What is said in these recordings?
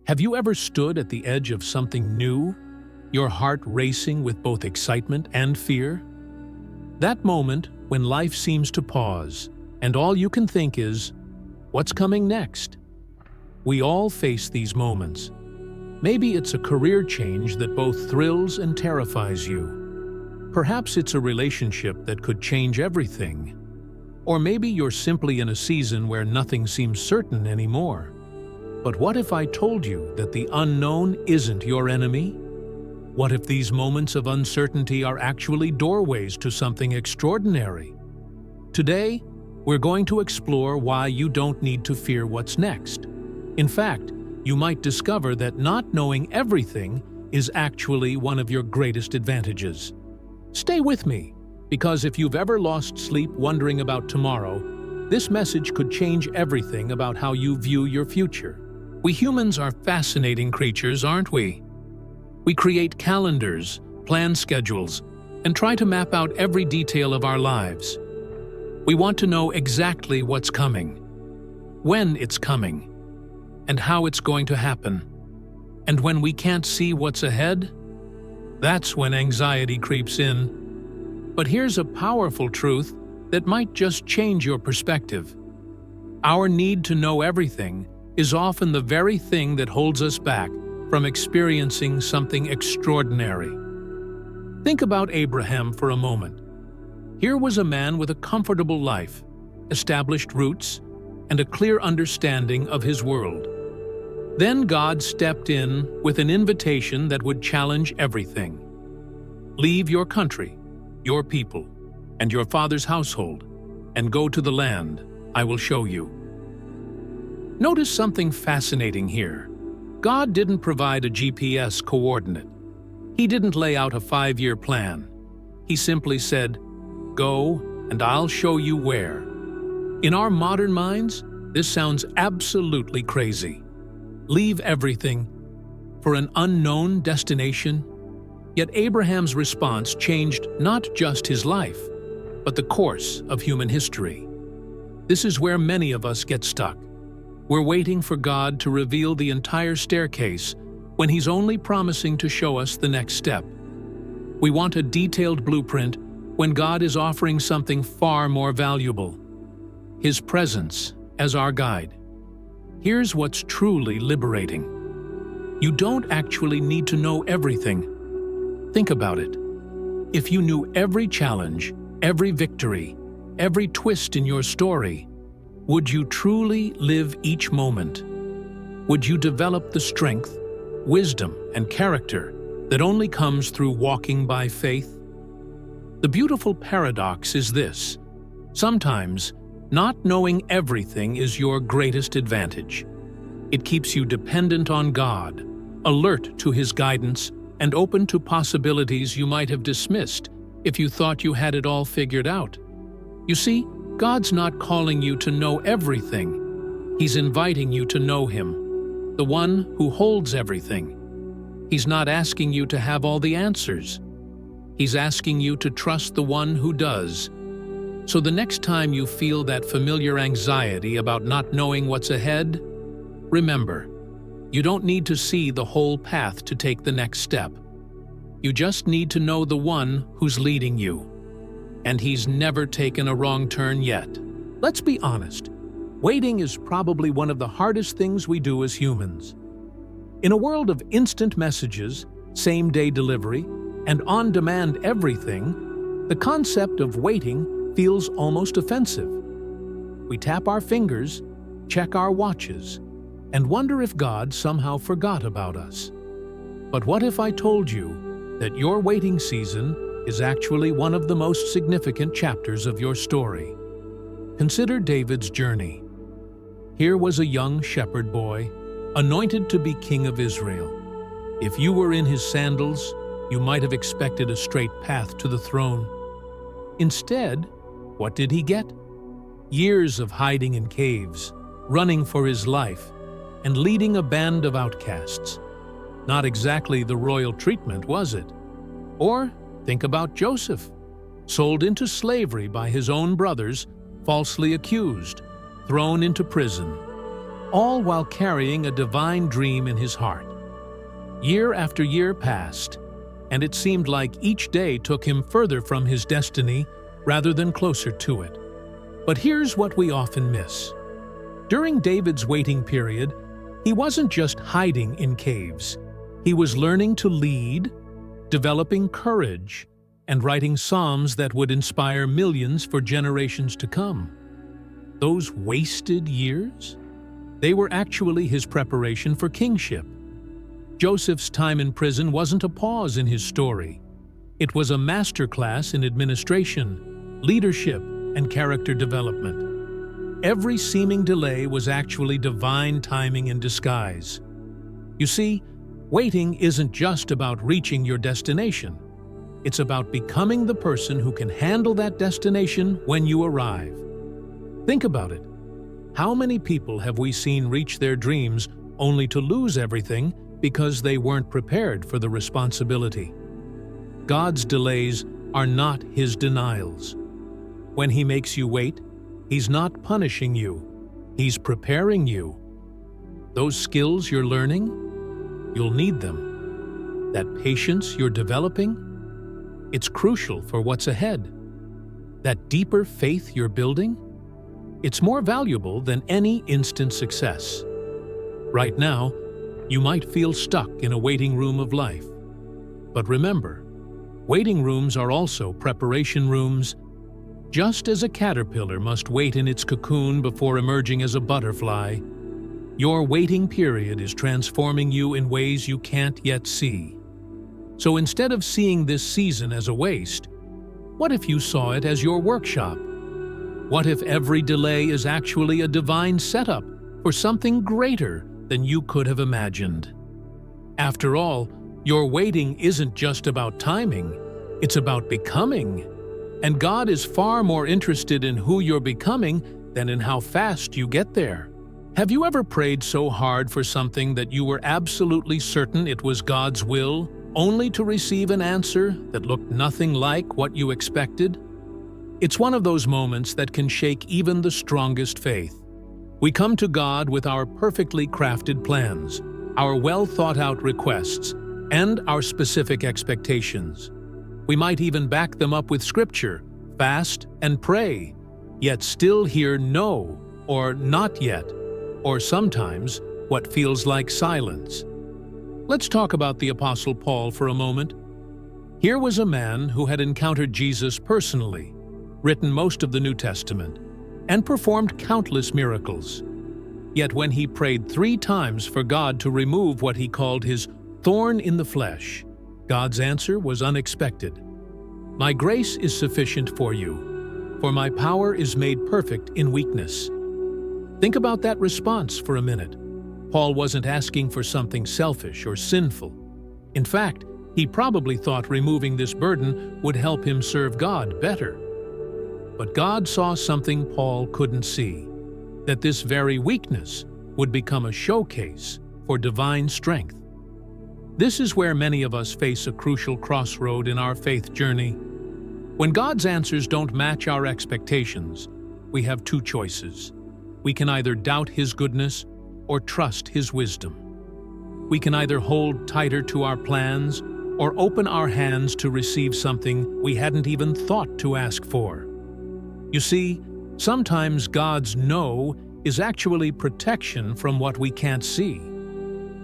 Have you ever stood at the edge of something new, your heart racing with both excitement and fear? That moment when life seems to pause, and all you can think is, what's coming next? We all face these moments. Maybe it's a career change that both thrills and terrifies you. Perhaps it's a relationship that could change everything. Or maybe you're simply in a season where nothing seems certain anymore. But what if I told you that the unknown isn't your enemy? What if these moments of uncertainty are actually doorways to something extraordinary? Today, we're going to explore why you don't need to fear what's next. In fact, you might discover that not knowing everything is actually one of your greatest advantages. Stay with me, because if you've ever lost sleep wondering about tomorrow, this message could change everything about how you view your future. We humans are fascinating creatures, aren't we? We create calendars, plan schedules, and try to map out every detail of our lives. We want to know exactly what's coming, when it's coming, and how it's going to happen. And when we can't see what's ahead, that's when anxiety creeps in. But here's a powerful truth that might just change your perspective. Our need to know everything is often the very thing that holds us back from experiencing something extraordinary. Think about Abraham for a moment. Here was a man with a comfortable life, established roots, and a clear understanding of his world. Then God stepped in with an invitation that would challenge everything. Leave your country, your people, and your father's household, and go to the land I will show you. Notice something fascinating here. God didn't provide a GPS coordinate. He didn't lay out a 5-year plan. He simply said, "Go, and I'll show you where." In our modern minds, this sounds absolutely crazy. Leave everything for an unknown destination? Yet Abraham's response changed not just his life, but the course of human history. This is where many of us get stuck. We're waiting for God to reveal the entire staircase when He's only promising to show us the next step. We want a detailed blueprint when God is offering something far more valuable: His presence as our guide. Here's what's truly liberating. You don't actually need to know everything. Think about it. If you knew every challenge, every victory, every twist in your story, would you truly live each moment? Would you develop the strength, wisdom, and character that only comes through walking by faith? The beautiful paradox is this: sometimes, not knowing everything is your greatest advantage. It keeps you dependent on God, alert to His guidance, and open to possibilities you might have dismissed if you thought you had it all figured out. You see, God's not calling you to know everything. He's inviting you to know Him, the one who holds everything. He's not asking you to have all the answers. He's asking you to trust the one who does. So the next time you feel that familiar anxiety about not knowing what's ahead, remember, you don't need to see the whole path to take the next step. You just need to know the one who's leading you. And He's never taken a wrong turn yet. Let's be honest. Waiting is probably one of the hardest things we do as humans. In a world of instant messages, same-day delivery, and on-demand everything, the concept of waiting feels almost offensive. We tap our fingers, check our watches, and wonder if God somehow forgot about us. But what if I told you that your waiting season is actually one of the most significant chapters of your story? Consider David's journey. Here was a young shepherd boy, anointed to be king of Israel. If you were in his sandals, you might have expected a straight path to the throne. Instead, what did he get? Years of hiding in caves, running for his life, and leading a band of outcasts. Not exactly the royal treatment, was it? Or think about Joseph, sold into slavery by his own brothers, falsely accused, thrown into prison. all while carrying a divine dream in his heart. Year after year passed, and it seemed like each day took him further from his destiny rather than closer to it. But here's what we often miss. During David's waiting period, he wasn't just hiding in caves. He was learning to lead, developing courage, and writing psalms that would inspire millions for generations to come. Those wasted years? They were actually his preparation for kingship. Joseph's time in prison wasn't a pause in his story. It was a masterclass in administration, leadership, and character development. Every seeming delay was actually divine timing in disguise. You see, waiting isn't just about reaching your destination. It's about becoming the person who can handle that destination when you arrive. Think about it. How many people have we seen reach their dreams only to lose everything because they weren't prepared for the responsibility? God's delays are not His denials. When He makes you wait, He's not punishing you. He's preparing you. Those skills you're learning, you'll need them. That patience you're developing, it's crucial for what's ahead. That deeper faith you're building, it's more valuable than any instant success. Right now, you might feel stuck in a waiting room of life. But remember, waiting rooms are also preparation rooms. Just as a caterpillar must wait in its cocoon before emerging as a butterfly, your waiting period is transforming you in ways you can't yet see. So instead of seeing this season as a waste, what if you saw it as your workshop? What if every delay is actually a divine setup for something greater than you could have imagined? After all, your waiting isn't just about timing, it's about becoming. And God is far more interested in who you're becoming than in how fast you get there. Have you ever prayed so hard for something that you were absolutely certain it was God's will, only to receive an answer that looked nothing like what you expected? It's one of those moments that can shake even the strongest faith. We come to God with our perfectly crafted plans, our well-thought-out requests, and our specific expectations. We might even back them up with scripture, fast, and pray, yet still hear no, or not yet, or sometimes what feels like silence. Let's talk about the Apostle Paul for a moment. Here was a man who had encountered Jesus personally, written most of the New Testament, and performed countless miracles. Yet when he prayed 3 times for God to remove what he called his thorn in the flesh, God's answer was unexpected. "My grace is sufficient for you, for my power is made perfect in weakness." Think about that response for a minute. Paul wasn't asking for something selfish or sinful. In fact, he probably thought removing this burden would help him serve God better. But God saw something Paul couldn't see, that this very weakness would become a showcase for divine strength. This is where many of us face a crucial crossroad in our faith journey. When God's answers don't match our expectations, we have 2 choices. We can either doubt His goodness or trust His wisdom. We can either hold tighter to our plans or open our hands to receive something we hadn't even thought to ask for. You see, sometimes God's no is actually protection from what we can't see.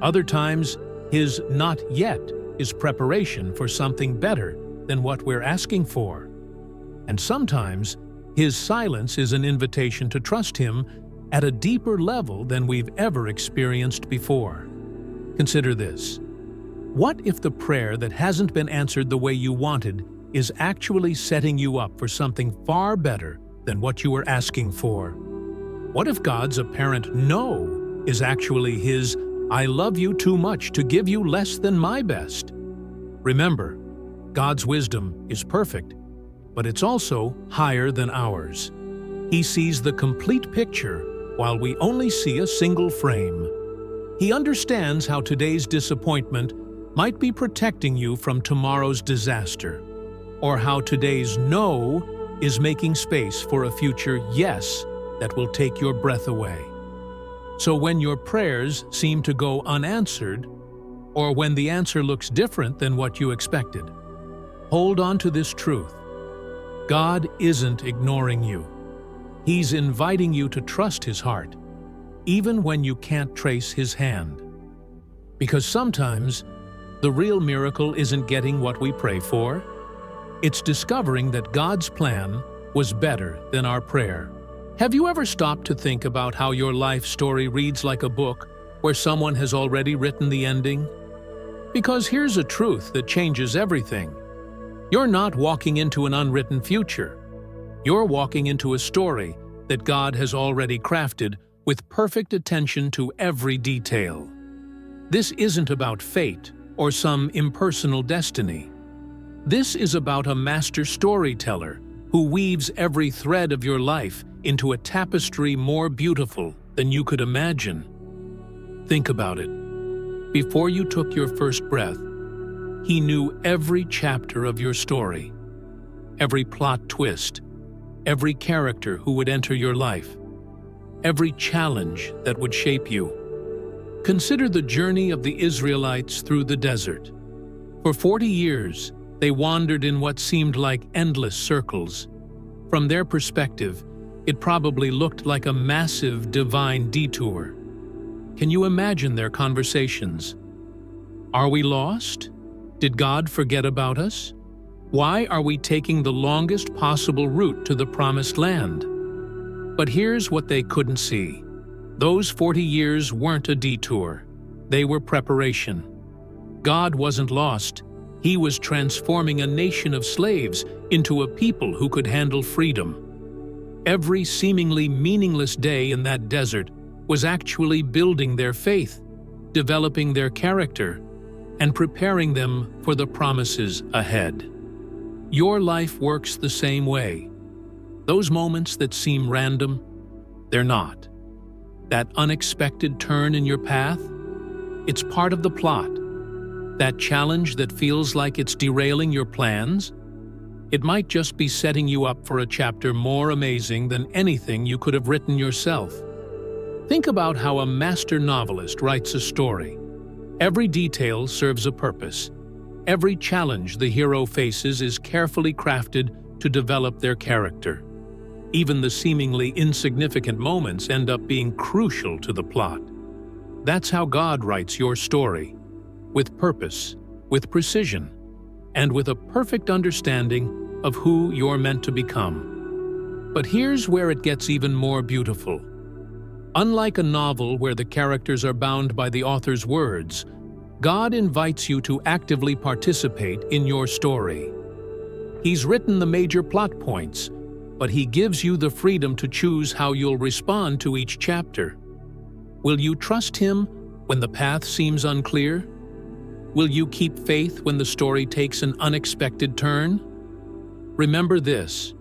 Other times, His not yet is preparation for something better than what we're asking for. And sometimes, His silence is an invitation to trust Him at a deeper level than we've ever experienced before. Consider this. What if the prayer that hasn't been answered the way you wanted is actually setting you up for something far better than what you were asking for? What if God's apparent no is actually His "I love you too much to give you less than my best"? Remember, God's wisdom is perfect, but it's also higher than ours. He sees the complete picture while we only see a single frame. He understands how today's disappointment might be protecting you from tomorrow's disaster, or how today's no is making space for a future yes that will take your breath away. So when your prayers seem to go unanswered, or when the answer looks different than what you expected, hold on to this truth. God isn't ignoring you. He's inviting you to trust His heart, even when you can't trace His hand. Because sometimes, the real miracle isn't getting what we pray for. It's discovering that God's plan was better than our prayer. Have you ever stopped to think about how your life story reads like a book where someone has already written the ending? Because here's a truth that changes everything. You're not walking into an unwritten future. You're walking into a story that God has already crafted with perfect attention to every detail. This isn't about fate or some impersonal destiny. This is about a master storyteller who weaves every thread of your life into a tapestry more beautiful than you could imagine. Think about it. Before you took your first breath, He knew every chapter of your story, every plot twist, every character who would enter your life, every challenge that would shape you. Consider the journey of the Israelites through the desert. For 40 years, they wandered in what seemed like endless circles. From their perspective, it probably looked like a massive divine detour. Can you imagine their conversations? Are we lost? Did God forget about us? Why are we taking the longest possible route to the promised land? But here's what they couldn't see. Those 40 years weren't a detour. They were preparation. God wasn't lost. He was transforming a nation of slaves into a people who could handle freedom. Every seemingly meaningless day in that desert was actually building their faith, developing their character, and preparing them for the promises ahead. Your life works the same way. Those moments that seem random, they're not. That unexpected turn in your path, it's part of the plot. That challenge that feels like it's derailing your plans, it might just be setting you up for a chapter more amazing than anything you could have written yourself. Think about how a master novelist writes a story. Every detail serves a purpose. Every challenge the hero faces is carefully crafted to develop their character. Even the seemingly insignificant moments end up being crucial to the plot. That's how God writes your story, with purpose, with precision, and with a perfect understanding of who you're meant to become. But here's where it gets even more beautiful. Unlike a novel where the characters are bound by the author's words, God invites you to actively participate in your story. He's written the major plot points, but He gives you the freedom to choose how you'll respond to each chapter. Will you trust Him when the path seems unclear? Will you keep faith when the story takes an unexpected turn? Remember this: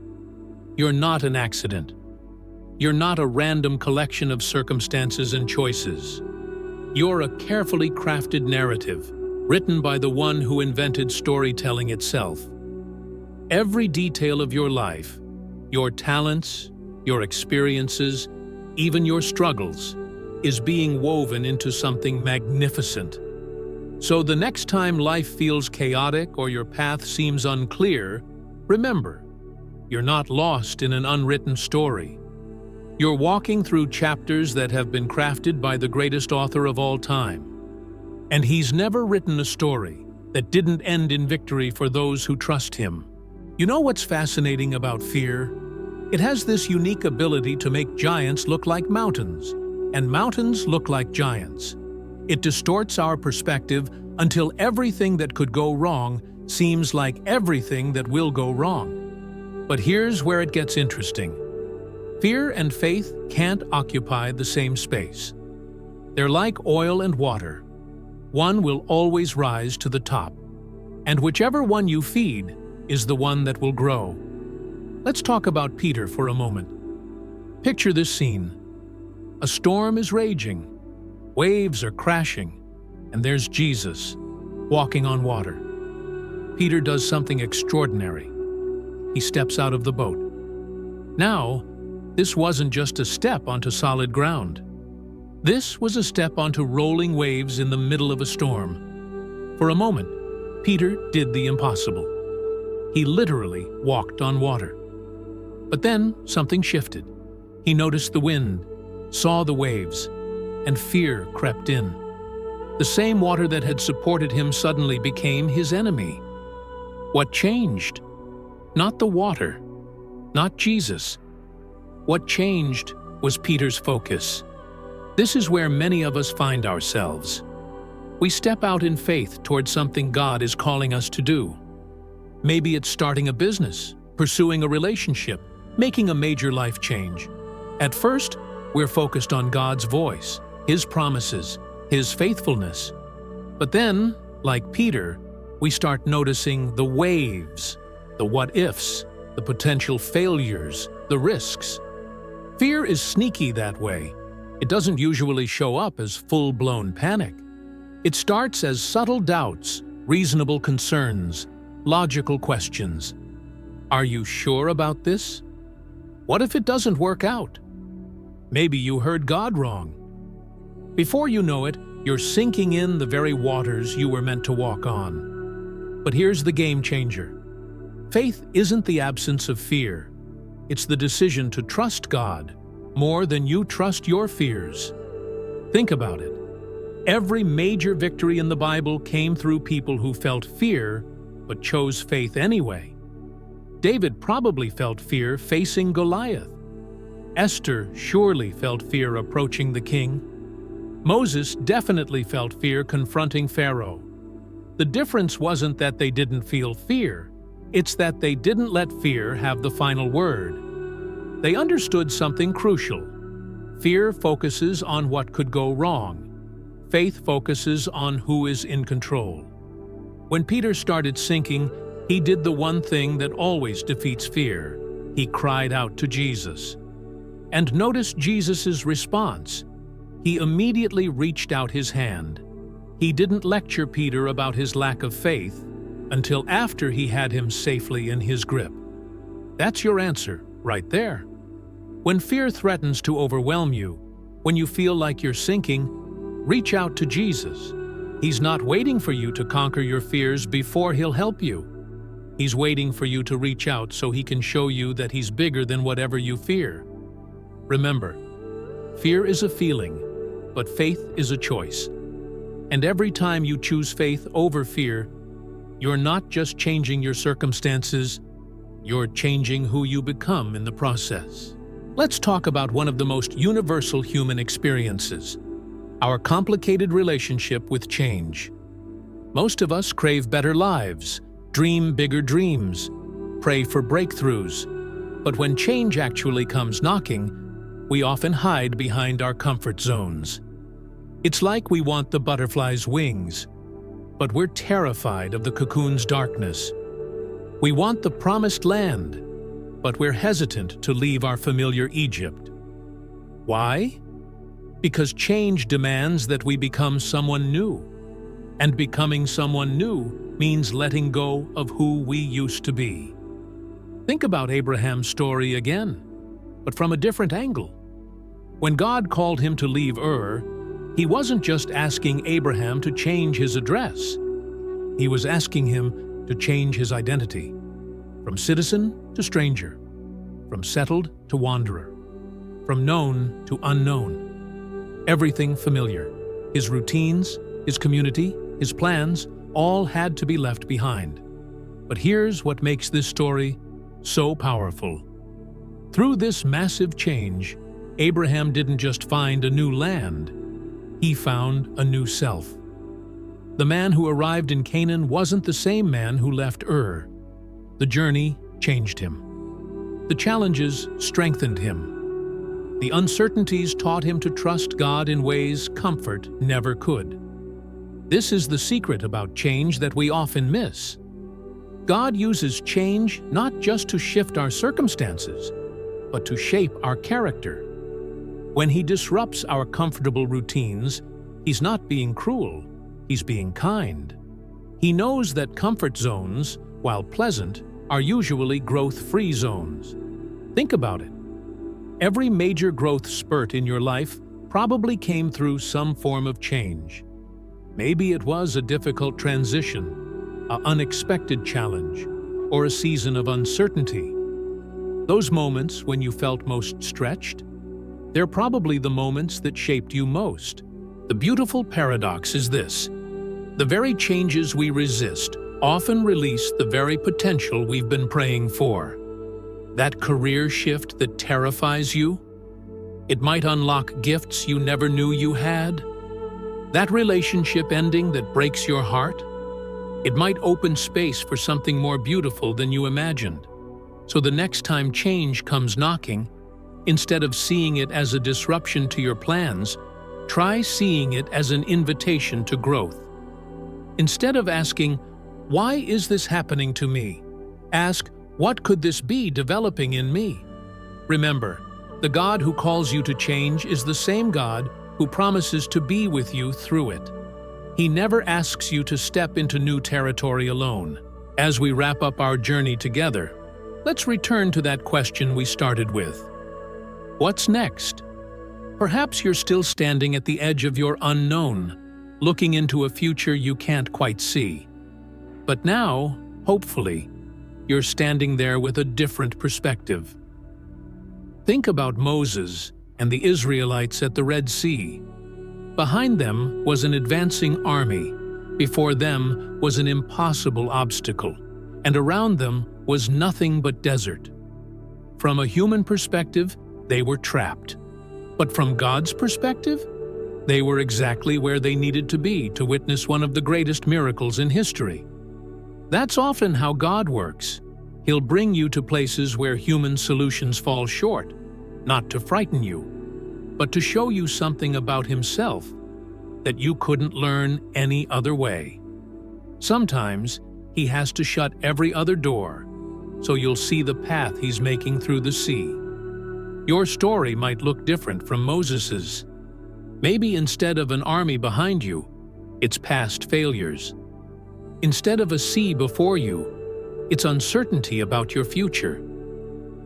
you're not an accident. You're not a random collection of circumstances and choices. You're a carefully crafted narrative, written by the one who invented storytelling itself. Every detail of your life, your talents, your experiences, even your struggles, is being woven into something magnificent. So the next time life feels chaotic or your path seems unclear, remember, you're not lost in an unwritten story. You're walking through chapters that have been crafted by the greatest author of all time. And He's never written a story that didn't end in victory for those who trust Him. You know what's fascinating about fear? It has this unique ability to make giants look like mountains, and mountains look like giants. It distorts our perspective until everything that could go wrong seems like everything that will go wrong. But here's where it gets interesting. Fear and faith can't occupy the same space. They're like oil and water. One will always rise to the top, and whichever one you feed is the one that will grow. Let's talk about Peter for a moment. Picture this scene. A storm is raging, waves are crashing, and there's Jesus, walking on water. Peter does something extraordinary. He steps out of the boat. Now, this wasn't just a step onto solid ground. This was a step onto rolling waves in the middle of a storm. For a moment, Peter did the impossible. He literally walked on water. But then something shifted. He noticed the wind, saw the waves, and fear crept in. The same water that had supported him suddenly became his enemy. What changed? Not the water, not Jesus. What changed was Peter's focus. This is where many of us find ourselves. We step out in faith towards something God is calling us to do. Maybe it's starting a business, pursuing a relationship, making a major life change. At first, we're focused on God's voice, His promises, His faithfulness. But then, like Peter, we start noticing the waves, the what-ifs, the potential failures, the risks. Fear is sneaky that way. It doesn't usually show up as full-blown panic. It starts as subtle doubts, reasonable concerns, logical questions. Are you sure about this? What if it doesn't work out? Maybe you heard God wrong. Before you know it, you're sinking in the very waters you were meant to walk on. But here's the game changer. Faith isn't the absence of fear. It's the decision to trust God more than you trust your fears. Think about it. Every major victory in the Bible came through people who felt fear but chose faith anyway. David probably felt fear facing Goliath. Esther surely felt fear approaching the king. Moses definitely felt fear confronting Pharaoh. The difference wasn't that they didn't feel fear, it's that they didn't let fear have the final word. They understood something crucial. Fear focuses on what could go wrong. Faith focuses on who is in control. When Peter started sinking, he did the one thing that always defeats fear. He cried out to Jesus. And notice Jesus' response. He immediately reached out his hand. He didn't lecture Peter about his lack of faith until after he had him safely in his grip. That's your answer, right there. When fear threatens to overwhelm you, when you feel like you're sinking, reach out to Jesus. He's not waiting for you to conquer your fears before He'll help you. He's waiting for you to reach out so He can show you that He's bigger than whatever you fear. Remember, fear is a feeling, but faith is a choice. And every time you choose faith over fear, you're not just changing your circumstances, you're changing who you become in the process. Let's talk about one of the most universal human experiences, our complicated relationship with change. Most of us crave better lives, dream bigger dreams, pray for breakthroughs. But when change actually comes knocking, we often hide behind our comfort zones. It's like we want the butterfly's wings, but we're terrified of the cocoon's darkness. We want the promised land, but we're hesitant to leave our familiar Egypt. Why? Because change demands that we become someone new. And becoming someone new means letting go of who we used to be. Think about Abraham's story again, but from a different angle. When God called him to leave Ur, He wasn't just asking Abraham to change his address. He was asking him to change his identity. From citizen to stranger, from settled to wanderer, from known to unknown. Everything familiar. His routines, his community, his plans, all had to be left behind. But here's what makes this story so powerful. Through this massive change, Abraham didn't just find a new land, he found a new self. The man who arrived in Canaan wasn't the same man who left Ur. The journey changed him. The challenges strengthened him. The uncertainties taught him to trust God in ways comfort never could. This is the secret about change that we often miss. God uses change not just to shift our circumstances, but to shape our character. When He disrupts our comfortable routines, He's not being cruel, He's being kind. He knows that comfort zones, while pleasant, are usually growth-free zones. Think about it. Every major growth spurt in your life probably came through some form of change. Maybe it was a difficult transition, an unexpected challenge, or a season of uncertainty. Those moments when you felt most stretched, they're probably the moments that shaped you most. The beautiful paradox is this: the very changes we resist often release the very potential we've been praying for. That career shift that terrifies you, it might unlock gifts you never knew you had. That relationship ending that breaks your heart, it might open space for something more beautiful than you imagined. So the next time change comes knocking, instead of seeing it as a disruption to your plans, try seeing it as an invitation to growth. Instead of asking, "Why is this happening to me?" ask, "What could this be developing in me?" Remember, the God who calls you to change is the same God who promises to be with you through it. He never asks you to step into new territory alone. As we wrap up our journey together, let's return to that question we started with. What's next? Perhaps you're still standing at the edge of your unknown, looking into a future you can't quite see. But now, hopefully, you're standing there with a different perspective. Think about Moses and the Israelites at the Red Sea. Behind them was an advancing army, before them was an impossible obstacle, and around them was nothing but desert. From a human perspective, they were trapped. But from God's perspective, they were exactly where they needed to be to witness one of the greatest miracles in history. That's often how God works. He'll bring you to places where human solutions fall short, not to frighten you, but to show you something about Himself that you couldn't learn any other way. Sometimes He has to shut every other door, so you'll see the path He's making through the sea. Your story might look different from Moses's. Maybe instead of an army behind you, it's past failures. Instead of a sea before you, it's uncertainty about your future.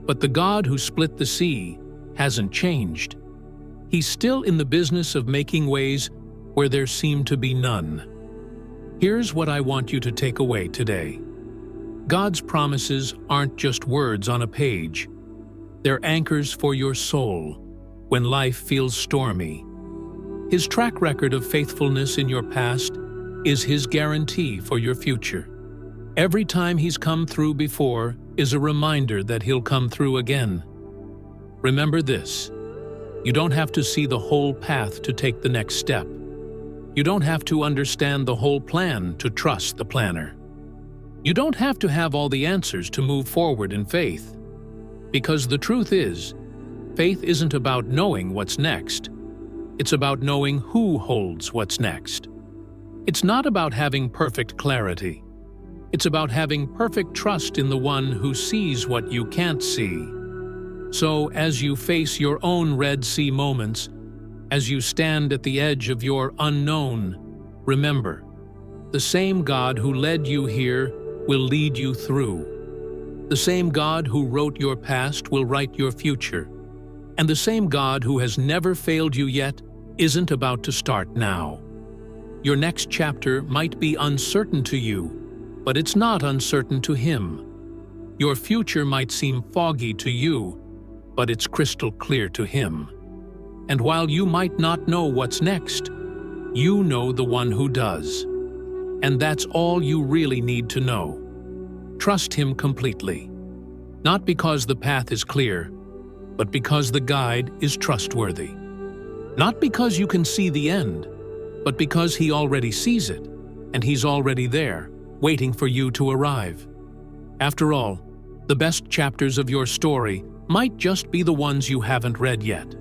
But the God who split the sea hasn't changed. He's still in the business of making ways where there seem to be none. Here's what I want you to take away today. God's promises aren't just words on a page. They're anchors for your soul when life feels stormy. His track record of faithfulness in your past is His guarantee for your future. Every time He's come through before is a reminder that He'll come through again. Remember this: you don't have to see the whole path to take the next step. You don't have to understand the whole plan to trust the planner. You don't have to have all the answers to move forward in faith. Because the truth is, faith isn't about knowing what's next. It's about knowing who holds what's next. It's not about having perfect clarity. It's about having perfect trust in the one who sees what you can't see. So, as you face your own Red Sea moments, as you stand at the edge of your unknown, remember, the same God who led you here will lead you through. The same God who wrote your past will write your future. And the same God who has never failed you yet isn't about to start now. Your next chapter might be uncertain to you, but it's not uncertain to Him. Your future might seem foggy to you, but it's crystal clear to Him. And while you might not know what's next, you know the one who does. And that's all you really need to know. Trust Him completely. Not because the path is clear, but because the guide is trustworthy. Not because you can see the end, but because He already sees it, and He's already there, waiting for you to arrive. After all, the best chapters of your story might just be the ones you haven't read yet.